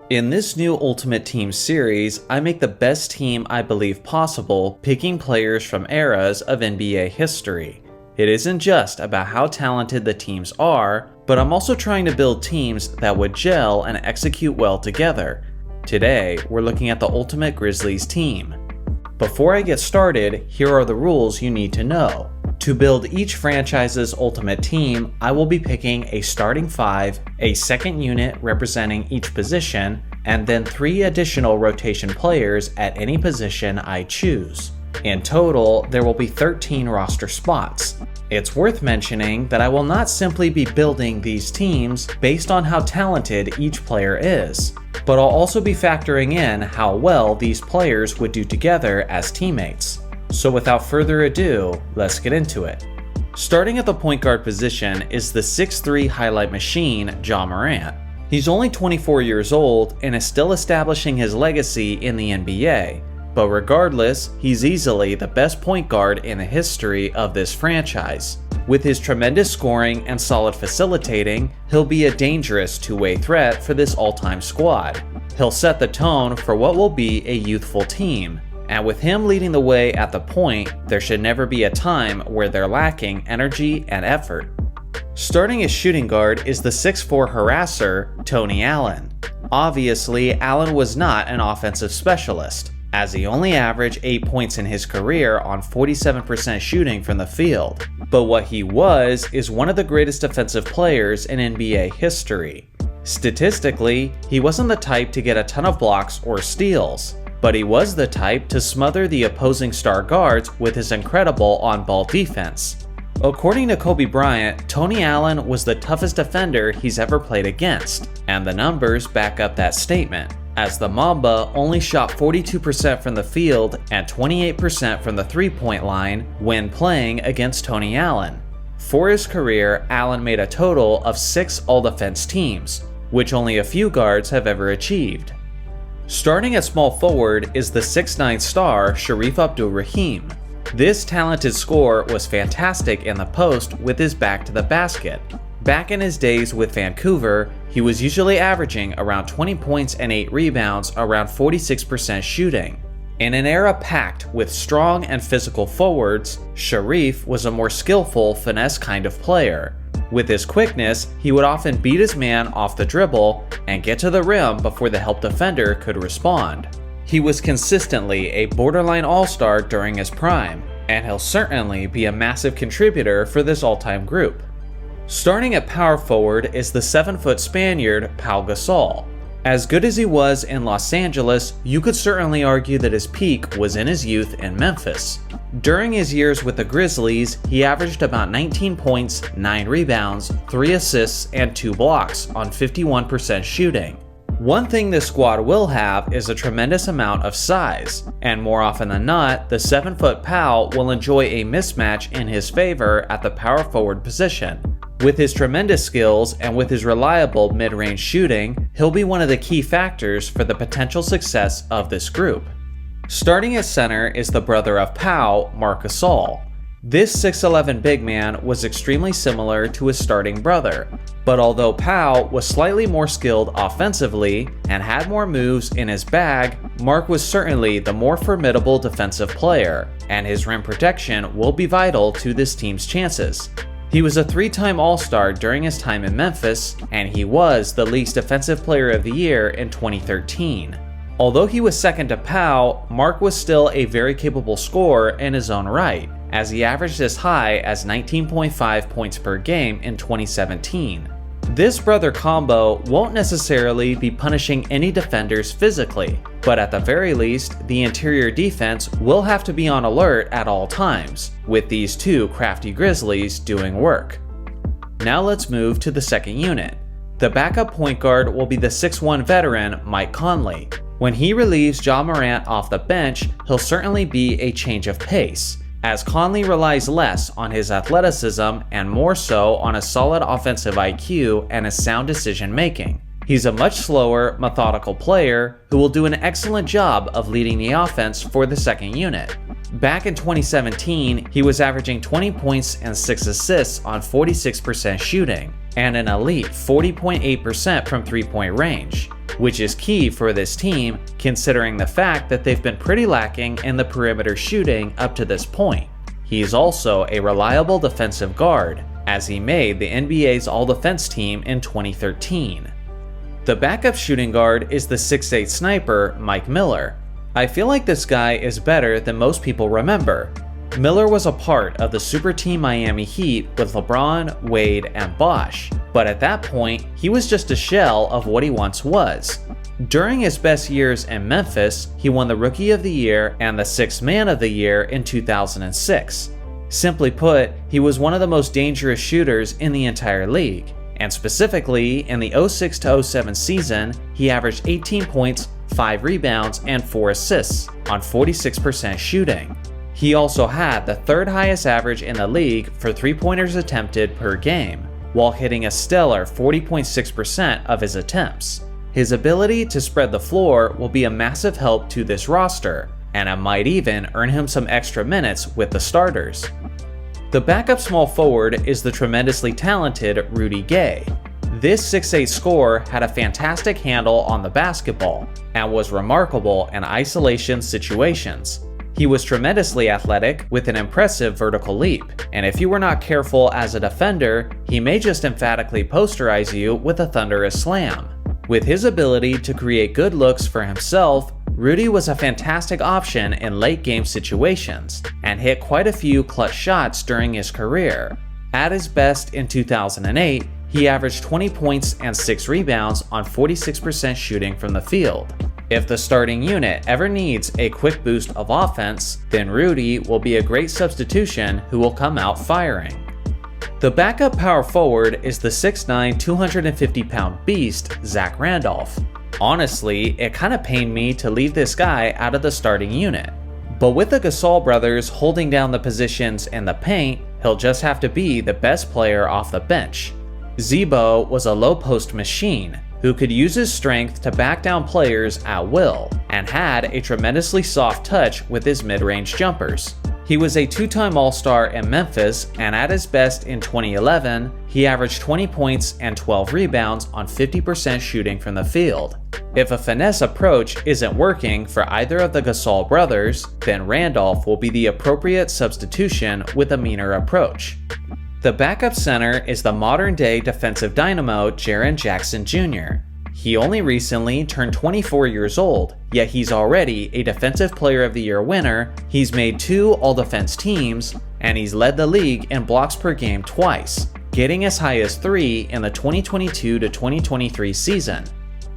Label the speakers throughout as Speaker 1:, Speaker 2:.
Speaker 1: In this new Ultimate Team series, I make the best team I believe possible, picking players from eras of NBA history. It isn't just about how talented the teams are, but I'm also trying to build teams that would gel and execute well together. Today, we're looking at the Ultimate Grizzlies team. Before I get started, here are the rules you need to know. To build each franchise's ultimate team, I will be picking a starting 5, a second unit representing each position, and then 3 additional rotation players at any position I choose. In total, there will be 13 roster spots. It's worth mentioning that I will not simply be building these teams based on how talented each player is, but I'll also be factoring in how well these players would do together as teammates. So without further ado, let's get into it. Starting at the point guard position is the 6'3" highlight machine, Ja Morant. He's only 24 years old and is still establishing his legacy in the NBA, but regardless, he's easily the best point guard in the history of this franchise. With his tremendous scoring and solid facilitating, he'll be a dangerous two-way threat for this all-time squad. He'll set the tone for what will be a youthful team. And with him leading the way at the point, there should never be a time where they're lacking energy and effort. Starting as shooting guard is the 6'4" harasser, Tony Allen. Obviously, Allen was not an offensive specialist, as he only averaged 8 points in his career on 47% shooting from the field. But what he was is one of the greatest defensive players in NBA history. Statistically, he wasn't the type to get a ton of blocks or steals, but he was the type to smother the opposing star guards with his incredible on-ball defense. According to Kobe Bryant, Tony Allen was the toughest defender he's ever played against, and the numbers back up that statement, as the Mamba only shot 42% from the field and 28% from the three-point line when playing against Tony Allen. For his career, Allen made a total of 6 all-defense teams, which only a few guards have ever achieved. Starting at small forward is the 6'9" star Shareef Abdur-Rahim. This talented scorer was fantastic in the post with his back to the basket. Back in his days with Vancouver, he was usually averaging around 20 points and 8 rebounds, around 46% shooting. In an era packed with strong and physical forwards, Shareef was a more skillful, finesse kind of player. With his quickness, he would often beat his man off the dribble and get to the rim before the help defender could respond. He was consistently a borderline all-star during his prime, and he'll certainly be a massive contributor for this all-time group. Starting at power forward is the 7-foot Spaniard Pau Gasol. As good as he was in Los Angeles, you could certainly argue that his peak was in his youth in Memphis. During his years with the Grizzlies, he averaged about 19 points, 9 rebounds, 3 assists, and 2 blocks on 51% shooting. One thing this squad will have is a tremendous amount of size, and more often than not, the 7-foot Pau will enjoy a mismatch in his favor at the power forward position. With his tremendous skills and with his reliable mid-range shooting, he'll be one of the key factors for the potential success of this group. Starting at center is the brother of Pau, Marc Gasol. This 6'11" big man was extremely similar to his starting brother, but although Pau was slightly more skilled offensively and had more moves in his bag, Marc was certainly the more formidable defensive player, and his rim protection will be vital to this team's chances. He was a 3-time All-Star during his time in Memphis, and he was the League's Defensive Player of the Year in 2013. Although he was second to Pau, Marc was still a very capable scorer in his own right, as he averaged as high as 19.5 points per game in 2017. This brother combo won't necessarily be punishing any defenders physically, but at the very least, the interior defense will have to be on alert at all times, with these two crafty Grizzlies doing work. Now let's move to the second unit. The backup point guard will be the 6'1" veteran Mike Conley. When he relieves Ja Morant off the bench, he'll certainly be a change of pace, as Conley relies less on his athleticism and more so on a solid offensive IQ and a sound decision making. He's a much slower, methodical player who will do an excellent job of leading the offense for the second unit. Back in 2017, he was averaging 20 points and 6 assists on 46% shooting, and an elite 40.8% from three-point range. which is key for this team considering the fact that they've been pretty lacking in the perimeter shooting up to this point. He's also a reliable defensive guard, as he made the NBA's All-Defense team in 2013. The backup shooting guard is the 6'8 sniper, Mike Miller. I feel like this guy is better than most people remember. Miller was a part of the super team Miami Heat with LeBron, Wade, and Bosh, but at that point, he was just a shell of what he once was. During his best years in Memphis, he won the Rookie of the Year and the Sixth Man of the Year in 2006. Simply put, he was one of the most dangerous shooters in the entire league, and specifically in the 06-07 season, he averaged 18 points, 5 rebounds, and 4 assists on 46% shooting. He also had the third highest average in the league for three-pointers attempted per game, while hitting a stellar 40.6% of his attempts. His ability to spread the floor will be a massive help to this roster, and it might even earn him some extra minutes with the starters. The backup small forward is the tremendously talented Rudy Gay. This 6'8 scorer had a fantastic handle on the basketball and was remarkable in isolation situations. He was tremendously athletic with an impressive vertical leap, and if you were not careful as a defender, he may just emphatically posterize you with a thunderous slam. With his ability to create good looks for himself, Rudy was a fantastic option in late game situations and hit quite a few clutch shots during his career. At his best in 2008, he averaged 20 points and 6 rebounds on 46% shooting from the field. If the starting unit ever needs a quick boost of offense, then Rudy will be a great substitution who will come out firing. The backup power forward is the 6'9", 250-pound beast, Zach Randolph. Honestly, it kinda pained me to leave this guy out of the starting unit. But with the Gasol brothers holding down the positions in the paint, he'll just have to be the best player off the bench. Zebo was a low-post machine who could use his strength to back down players at will, and had a tremendously soft touch with his mid-range jumpers. He was a two-time All-Star in Memphis, and at his best in 2011, he averaged 20 points and 12 rebounds on 50% shooting from the field. If a finesse approach isn't working for either of the Gasol brothers, then Randolph will be the appropriate substitution with a meaner approach. The backup center is the modern-day defensive dynamo Jaren Jackson Jr. He only recently turned 24 years old, yet he's already a Defensive Player of the Year winner, he's made 2 All-Defense teams, and he's led the league in blocks per game twice, getting as high as 3 in the 2022-2023 season.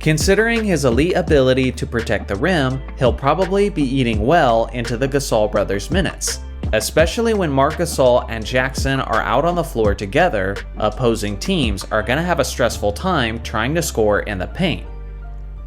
Speaker 1: Considering his elite ability to protect the rim, he'll probably be eating well into the Gasol brothers' minutes. Especially when Marc Gasol and Jackson are out on the floor together, opposing teams are going to have a stressful time trying to score in the paint.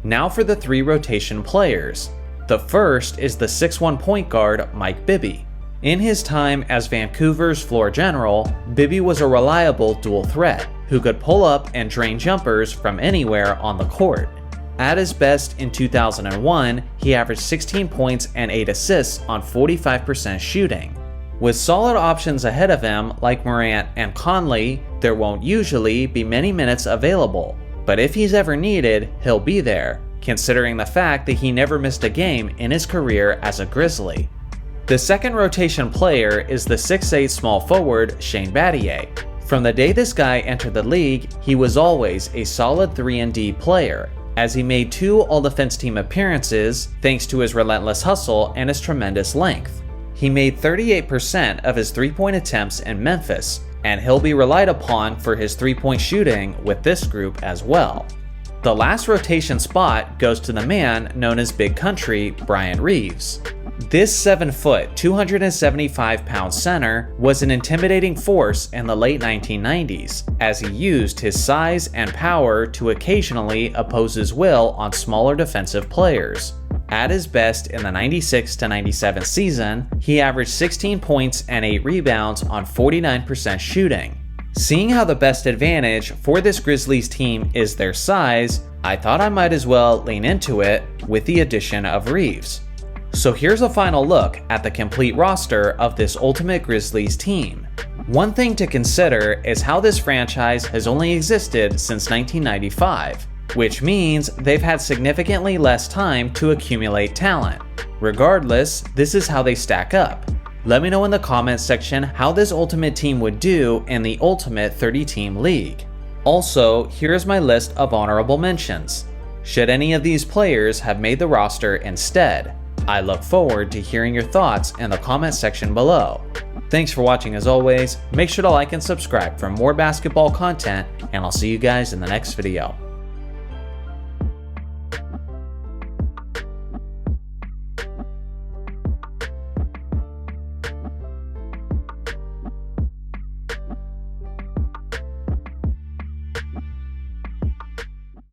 Speaker 1: Now for the 3 rotation players. The first is the 6'1 point guard Mike Bibby. In his time as Vancouver's floor general, Bibby was a reliable dual threat who could pull up and drain jumpers from anywhere on the court. At his best in 2001, he averaged 16 points and 8 assists on 45% shooting. With solid options ahead of him like Morant and Conley, there won't usually be many minutes available, but if he's ever needed, he'll be there, considering the fact that he never missed a game in his career as a Grizzly. The second rotation player is the 6'8 small forward Shane Battier. From the day this guy entered the league, he was always a solid 3-and-D player, as he made 2 All-Defense team appearances thanks to his relentless hustle and his tremendous length. He made 38% of his 3-point attempts in Memphis, and he'll be relied upon for his 3-point shooting with this group as well. The last rotation spot goes to the man known as Big Country, Bryant Reeves. This 7-foot, 275-pound center was an intimidating force in the late 1990s, as he used his size and power to occasionally oppose his will on smaller defensive players. At his best in the 96-97 season, he averaged 16 points and 8 rebounds on 49% shooting. Seeing how the best advantage for this Grizzlies team is their size, I thought I might as well lean into it with the addition of Reeves. So here's a final look at the complete roster of this Ultimate Grizzlies team. One thing to consider is how this franchise has only existed since 1995. which means they've had significantly less time to accumulate talent. Regardless, this is how they stack up. Let me know in the comments section how this Ultimate Team would do in the Ultimate 30-team league. Also, here's my list of honorable mentions. Should any of these players have made the roster instead? I look forward to hearing your thoughts in the comment section below. Thanks for watching as always, make sure to like and subscribe for more basketball content, and I'll see you guys in the next video.